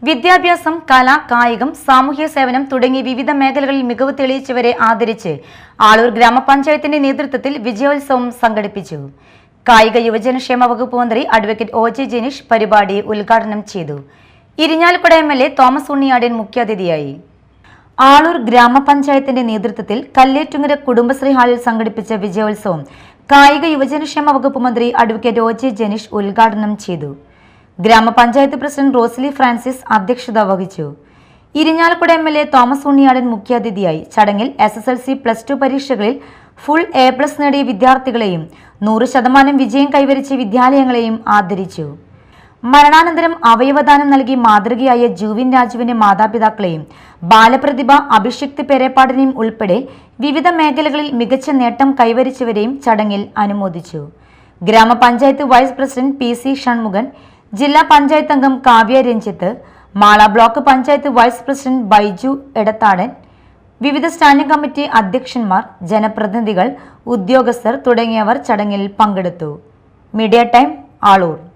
വിദ്യാഭ്യാസം, കല, കായികം, സാമൂഹ്യ സേവനം തുടങ്ങി വിവിധ മേഖലകളിൽ മികവ് തെളിയിച്ചവരെ ആദരിച്ച് ആളൂർ ഗ്രാമപഞ്ചായത്തിന്റെ നേതൃത്വത്തിൽ വിജയോത്സവം സംഘടിപ്പിച്ചു. കായിക യുവജനക്ഷേമ വകുപ്പ് മന്ത്രി അഡ്വക്കേറ്റ് ഒ.ജെ. ജെനീഷ് പരിപാടി ഉദ്ഘാടനം ചെയ്തു. ഇരിഞ്ഞാലക്കുട എം.എൽ.എ. തോമസ് ഉണ്ണിയാടൻ മുഖ്യാതിഥിയായി. ആളൂർ ഗ്രാമപഞ്ചായത്തിന്റെ നേതൃത്വത്തിൽ കല്ലേറ്റുങ്ങര കുടുംബശ്രീ ഹാളിൽ സംഘടിപ്പിച്ച വിജയോത്സവം കായിക യുവജനക്ഷേമ വകുപ്പ് മന്ത്രി അഡ്വക്കേറ്റ് ഒ.ജെ. ജെനീഷ് ഉദ്ഘാടനം ചെയ്തു. ഗ്രാമപഞ്ചായത്ത് പ്രസിഡന്റ് റോസ്ലി ഫ്രാൻസിസ് അധ്യക്ഷത വഹിച്ചു. ഇരിഞ്ഞാലക്കുട എം.എൽ.എ. തോമസ് ഉണ്ണിയാടൻ മുഖ്യാതിഥിയായി. ചടങ്ങിൽ SSLC, +2 പരീക്ഷകളിൽ ഫുൾ A+ നേടിയ വിദ്യാർത്ഥികളെയും 100% വിജയം കൈവരിച്ച വിദ്യാലയങ്ങളെയും ആദരിച്ചു. മരണാനന്തരം അവയവദാനം നൽകി മാതൃകയായ ജൂവിൻ രാജുവിന്റെ മാതാപിതാക്കളെയും ബാലപ്രതിഭ അഭിഷിക്ത് പെരേപ്പാടിനെയും ഉൾപ്പെടെ വിവിധ മേഖലകളിൽ മികച്ച നേട്ടം കൈവരിച്ചവരെയും ചടങ്ങിൽ അനുമോദിച്ചു. ഗ്രാമപഞ്ചായത്ത് വൈസ് പ്രസിഡന്റ് PC ഷൺമുഖൻ, ജില്ലാ പഞ്ചായത്ത് അംഗം Kavya Ranjith, Mala block panchayat vice president Baiju Edathadan, വിവിധ സ്റ്റാൻഡിംഗ് കമ്മിറ്റി അധ്യക്ഷന്മാർ, ജനപ്രതിനിധികൾ, ഉദ്യോഗസ്ഥർ തുടങ്ങിയവർ ചടങ്ങിൽ പങ്കെടുത്തു. Media time, Aloor.